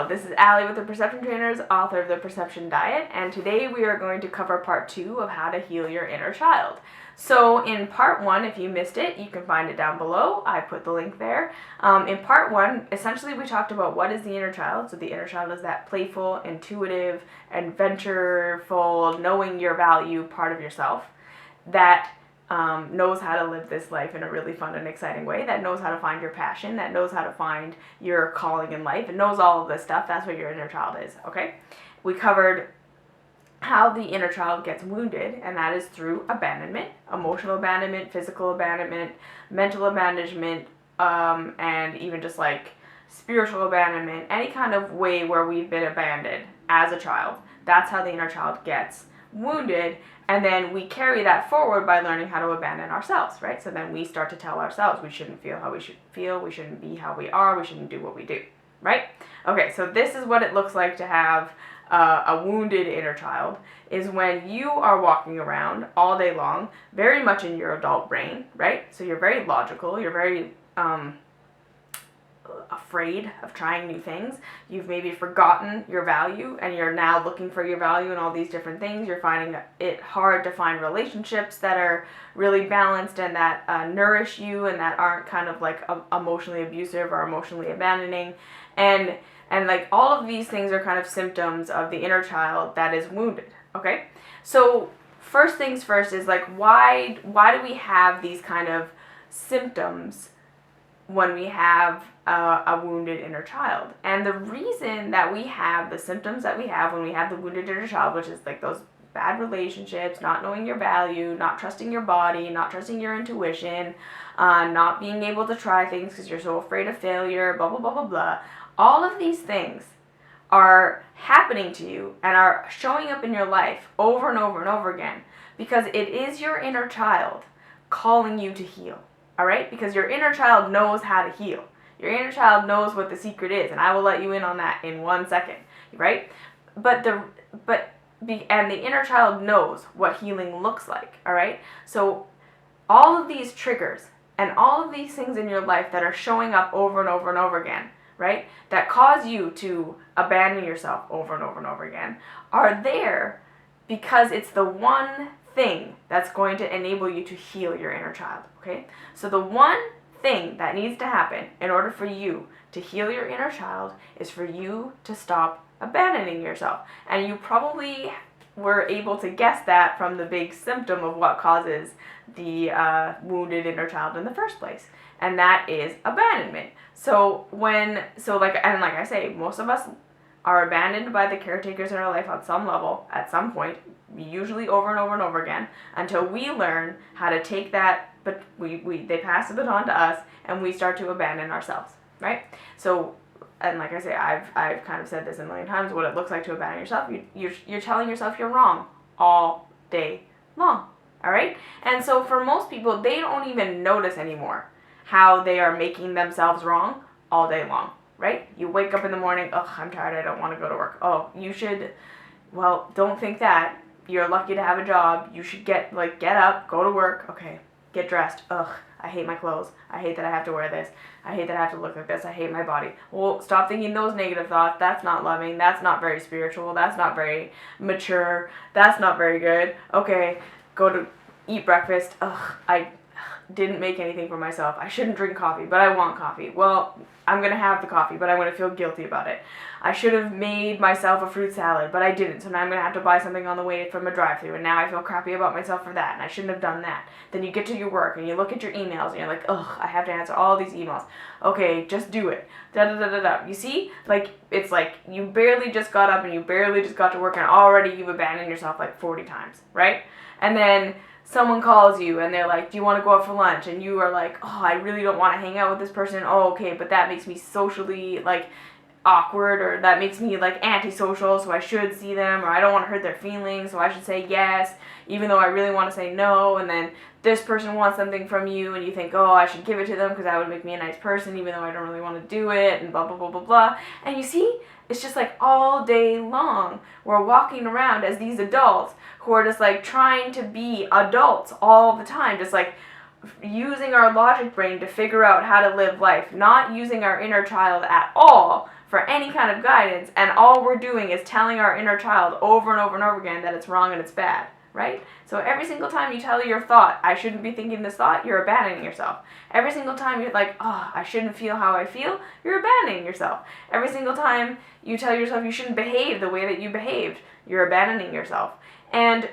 This is Allie with the Perception Trainers, author of The Perception Diet, and today we are going to cover part 2 of how to heal your inner child. So in part 1, if you missed it, you can find it down below. I put the link there. In part 1, essentially we talked about what is the inner child. So the inner child is that playful, intuitive, adventureful, knowing your value part of yourself that knows how to live this life in a really fun and exciting way, that knows how to find your passion, that knows how to find your calling in life, and knows all of this stuff. That's what your inner child is, okay? We covered how the inner child gets wounded, and that is through abandonment, emotional abandonment, physical abandonment, mental abandonment, and even just like spiritual abandonment, any kind of way where we've been abandoned as a child. That's how the inner child gets wounded, and then we carry that forward by learning how to abandon ourselves, right? So then we start to tell ourselves we shouldn't feel how we should feel, we shouldn't be how we are, we shouldn't do what we do, right? Okay, so this is what it looks like to have a wounded inner child, is when you are walking around all day long, very much in your adult brain, right? So you're very logical, you're very afraid of trying new things. You've maybe forgotten your value and you're now looking for your value in all these different things. You're finding it hard to find relationships that are really balanced and that nourish you and that aren't kind of like emotionally abusive or emotionally abandoning. And like all of these things are kind of symptoms of the inner child that is wounded, okay? So first things first is like, why do we have these kind of symptoms when we have a wounded inner child? And the reason that we have the symptoms that we have when we have the wounded inner child, which is like those bad relationships, not knowing your value, not trusting your body, not trusting your intuition, not being able to try things because you're so afraid of failure, blah, blah, blah, blah, blah. All of these things are happening to you and are showing up in your life over and over and over again because it is your inner child calling you to heal. All right? Because your inner child knows how to heal. Your inner child knows what the secret is, and I will let you in on that in 1 second, right? And the inner child knows what healing looks like, all right? So all of these triggers and all of these things in your life that are showing up over and over and over again, right? That cause you to abandon yourself over and over and over again are there because it's the one thing that's going to enable you to heal your inner child, okay? So the one thing that needs to happen in order for you to heal your inner child is for you to stop abandoning yourself. And you probably were able to guess that from the big symptom of what causes the wounded inner child in the first place, and that is abandonment. Like I say, most of us are abandoned by the caretakers in our life on some level, at some point, usually over and over and over again, until we learn how to take that, but they pass the baton to us, and we start to abandon ourselves, right? So, and like I say, I've kind of said this a million times, what it looks like to abandon yourself, you're telling yourself you're wrong all day long, all right? And so for most people, they don't even notice anymore how they are making themselves wrong all day long, right? You wake up in the morning, ugh, I'm tired, I don't want to go to work. Oh, well, don't think that. You're lucky to have a job. You should get up, go to work, okay, get dressed. Ugh, I hate my clothes. I hate that I have to wear this. I hate that I have to look like this. I hate my body. Well, stop thinking those negative thoughts. That's not loving. That's not very spiritual. That's not very mature. That's not very good. Okay, go to eat breakfast. Ugh, I didn't make anything for myself. I shouldn't drink coffee, but I want coffee. Well, I'm going to have the coffee, but I'm going to feel guilty about it. I should have made myself a fruit salad, but I didn't, so now I'm going to have to buy something on the way from a drive-thru, and now I feel crappy about myself for that, and I shouldn't have done that. Then you get to your work, and you look at your emails, and you're like, ugh, I have to answer all these emails. Okay, just do it. Da-da-da-da-da. You see? Like, it's like you barely just got up, and you barely just got to work, and already you've abandoned yourself like 40 times, right? And then someone calls you and they're like, do you want to go out for lunch? And you are like, oh, I really don't want to hang out with this person. Oh, okay, but that makes me socially like awkward, or that makes me like antisocial, so I should see them, or I don't want to hurt their feelings, so I should say yes, even though I really want to say no. And then this person wants something from you and you think, oh, I should give it to them because that would make me a nice person, even though I don't really want to do it, and blah, blah, blah, blah, blah. And you see, it's just like all day long we're walking around as these adults who are just like trying to be adults all the time, just like using our logic brain to figure out how to live life, not using our inner child at all for any kind of guidance, and all we're doing is telling our inner child over and over and over again that it's wrong and it's bad, right? So every single time you tell your thought, I shouldn't be thinking this thought, you're abandoning yourself. Every single time you're like, oh, I shouldn't feel how I feel, you're abandoning yourself. Every single time you tell yourself you shouldn't behave the way that you behaved, you're abandoning yourself. And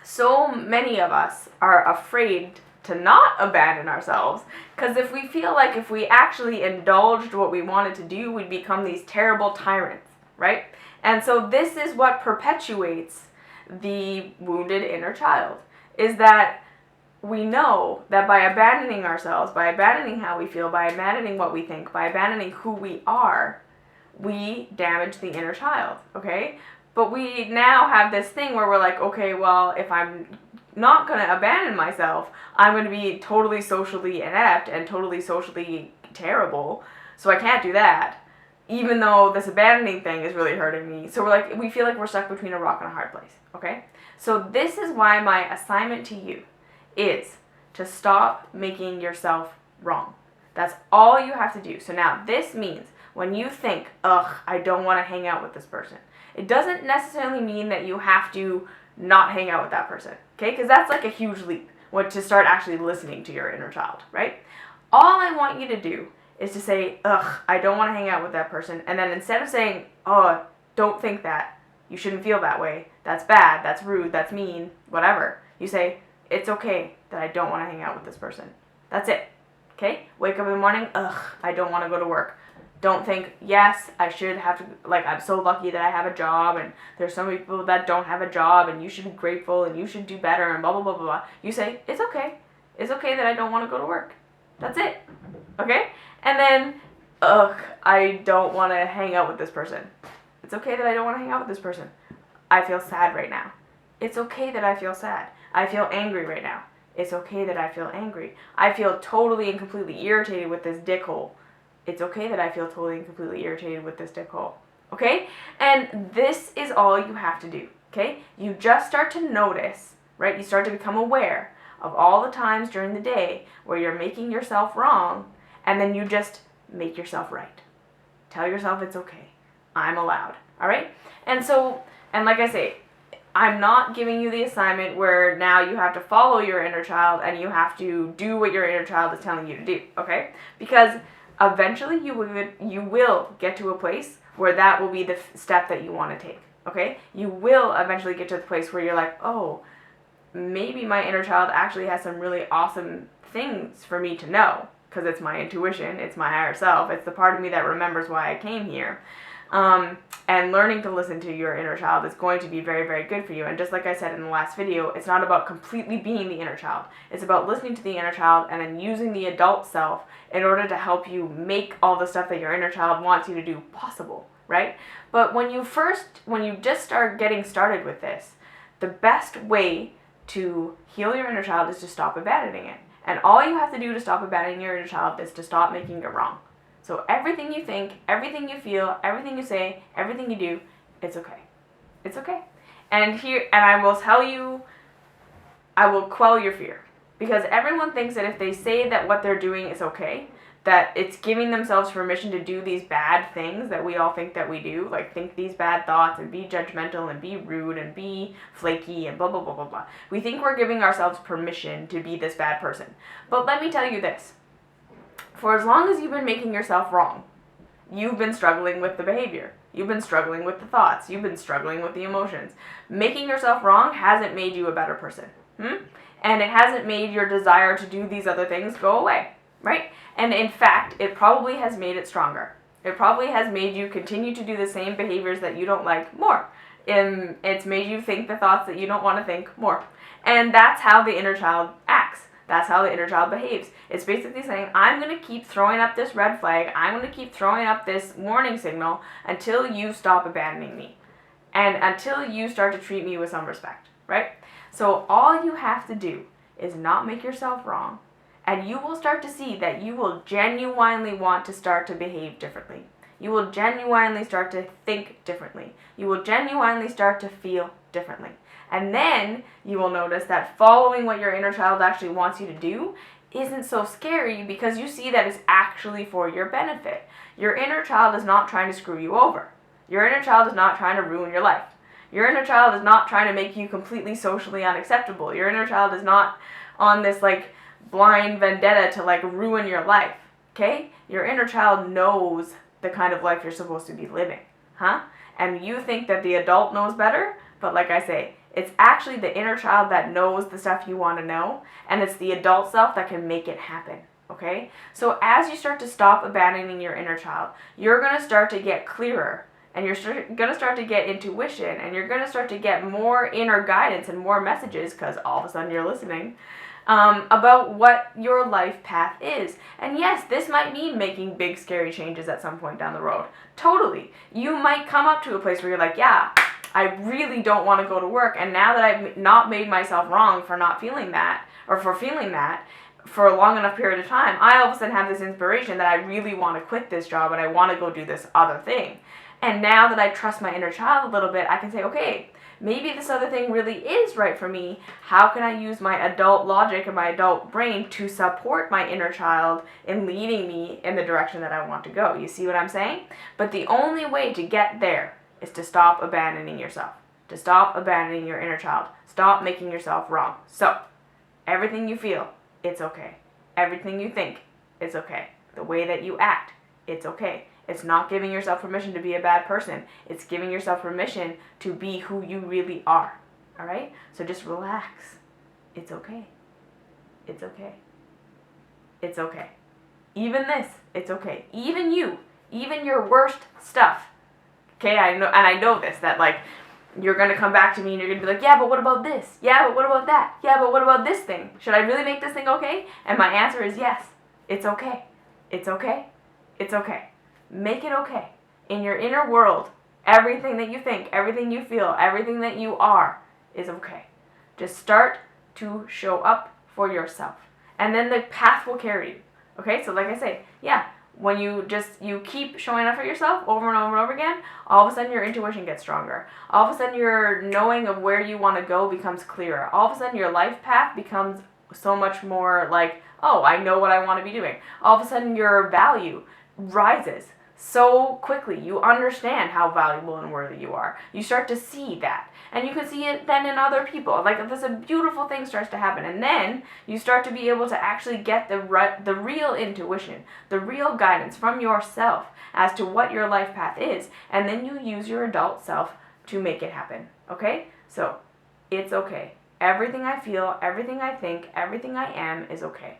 so many of us are afraid to not abandon ourselves, because if we feel like if we actually indulged what we wanted to do, we'd become these terrible tyrants, right? And so this is what perpetuates the wounded inner child, is that we know that by abandoning ourselves, by abandoning how we feel, by abandoning what we think, by abandoning who we are, we damage the inner child, okay? But we now have this thing where we're like, okay, well, if I'm not going to abandon myself, I'm going to be totally socially inept and totally socially terrible, so I can't do that, even though this abandoning thing is really hurting me. So we feel like we're stuck between a rock and a hard place, okay? So this is why my assignment to you is to stop making yourself wrong. That's all you have to do. So now this means when you think, ugh, I don't want to hang out with this person, it doesn't necessarily mean that you have to not hang out with that person, okay? Because that's like a huge leap, to start actually listening to your inner child, right? All I want you to do is to say, ugh, I don't want to hang out with that person. And then instead of saying, oh, don't think that, you shouldn't feel that way, that's bad, that's rude, that's mean, whatever, you say, it's okay that I don't want to hang out with this person. That's it, okay? Wake up in the morning, ugh, I don't want to go to work. Don't think, yes, I should have to, I'm so lucky that I have a job, and there's so many people that don't have a job, and you should be grateful, and you should do better, and blah, blah, blah, blah, blah. You say, it's okay. It's okay that I don't want to go to work. That's it, okay? And then, ugh, I don't want to hang out with this person. It's okay that I don't want to hang out with this person. I feel sad right now. It's okay that I feel sad. I feel angry right now. It's okay that I feel angry. I feel totally and completely irritated with this dickhole. It's okay that I feel totally and completely irritated with this dickhole. Okay? And this is all you have to do. Okay? You just start to notice, right? You start to become aware of all the times during the day where you're making yourself wrong, and then you just make yourself right. Tell yourself it's okay. I'm allowed. All right? And so, and like I say, I'm not giving you the assignment where now you have to follow your inner child and you have to do what your inner child is telling you to do, okay? Because eventually you will get to a place where that will be the step that you want to take, okay? You will eventually get to the place where you're like, oh, maybe my inner child actually has some really awesome things for me to know, because it's my intuition, it's my higher self, it's the part of me that remembers why I came here. And learning to listen to your inner child is going to be very, very good for you. And just like I said in the last video, it's not about completely being the inner child. It's about listening to the inner child and then using the adult self in order to help you make all the stuff that your inner child wants you to do possible, right? But when you just start getting started with this, the best way to heal your inner child is to stop abandoning it. And all you have to do to stop abandoning your inner child is to stop making it wrong. So everything you think, everything you feel, everything you say, everything you do, it's okay. It's okay. And I will tell you, I will quell your fear. Because everyone thinks that if they say that what they're doing is okay, that it's giving themselves permission to do these bad things that we all think that we do, like think these bad thoughts and be judgmental and be rude and be flaky and blah, blah, blah, blah, blah. We think we're giving ourselves permission to be this bad person. But let me tell you this. For as long as you've been making yourself wrong, you've been struggling with the behavior. You've been struggling with the thoughts. You've been struggling with the emotions. Making yourself wrong hasn't made you a better person. And it hasn't made your desire to do these other things go away, right? And in fact, it probably has made it stronger. It probably has made you continue to do the same behaviors that you don't like more. It's made you think the thoughts that you don't want to think more. And that's how the inner child acts. That's how the inner child behaves. It's basically saying, I'm going to keep throwing up this red flag. I'm going to keep throwing up this warning signal until you stop abandoning me. And until you start to treat me with some respect, right? So all you have to do is not make yourself wrong. And you will start to see that you will genuinely want to start to behave differently. You will genuinely start to think differently. You will genuinely start to feel differently. And then you will notice that following what your inner child actually wants you to do isn't so scary because you see that it's actually for your benefit. Your inner child is not trying to screw you over. Your inner child is not trying to ruin your life. Your inner child is not trying to make you completely socially unacceptable. Your inner child is not on this like blind vendetta to like ruin your life. Okay? Your inner child knows the kind of life you're supposed to be living. Huh? And you think that the adult knows better, but like I say, it's actually the inner child that knows the stuff you want to know, and it's the adult self that can make it happen. Okay? So as you start to stop abandoning your inner child, you're going to start to get clearer, and you're going to start to get intuition, and you're going to start to get more inner guidance and more messages, because all of a sudden you're listening, about what your life path is. And yes, this might mean making big scary changes at some point down the road. Totally. You might come up to a place where you're like, yeah, I really don't want to go to work, and now that I've not made myself wrong for not feeling that, or for feeling that, for a long enough period of time, I all of a sudden have this inspiration that I really want to quit this job and I want to go do this other thing. And now that I trust my inner child a little bit, I can say, okay, maybe this other thing really is right for me. How can I use my adult logic and my adult brain to support my inner child in leading me in the direction that I want to go? You see what I'm saying? But the only way to get there is to stop abandoning yourself, to stop abandoning your inner child, stop making yourself wrong. So, everything you feel, it's okay. Everything you think, it's okay. The way that you act, it's okay. It's not giving yourself permission to be a bad person. It's giving yourself permission to be who you really are. All right? So just relax. It's okay. It's okay. It's okay. Even this, it's okay. Even you, even your worst stuff. Okay? I know this, that like, you're going to come back to me and you're going to be like, yeah, but what about this? Yeah, but what about that? Yeah, but what about this thing? Should I really make this thing okay? And my answer is yes. It's okay. It's okay. It's okay. Make it okay. In your inner world, everything that you think, everything you feel, everything that you are is okay. Just start to show up for yourself. And then the path will carry you. Okay? So like I say, yeah, when you keep showing up for yourself over and over and over again, all of a sudden your intuition gets stronger. All of a sudden your knowing of where you want to go becomes clearer. All of a sudden your life path becomes so much more like, oh, I know what I want to be doing. All of a sudden your value rises so quickly. You understand how valuable and worthy you are. You start to see that. And you can see it then in other people. Like this, a beautiful thing starts to happen. And then you start to be able to actually get the real intuition, the real guidance from yourself as to what your life path is. And then you use your adult self to make it happen. Okay? So, it's okay. Everything I feel, everything I think, everything I am is okay.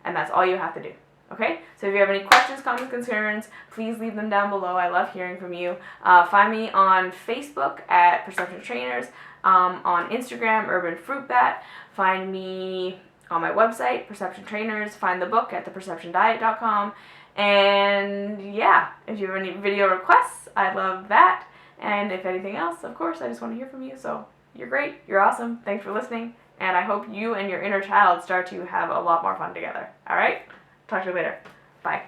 And that's all you have to do. Okay? So if you have any questions, comments, concerns, please leave them down below. I love hearing from you. Find me on Facebook at Perception Trainers, on Instagram, Urban Fruit Bat. Find me on my website, Perception Trainers. Find the book at theperceptiondiet.com. And yeah, if you have any video requests, I love that. And if anything else, of course, I just want to hear from you. So you're great. You're awesome. Thanks for listening. And I hope you and your inner child start to have a lot more fun together. All right? Talk to you later. Bye.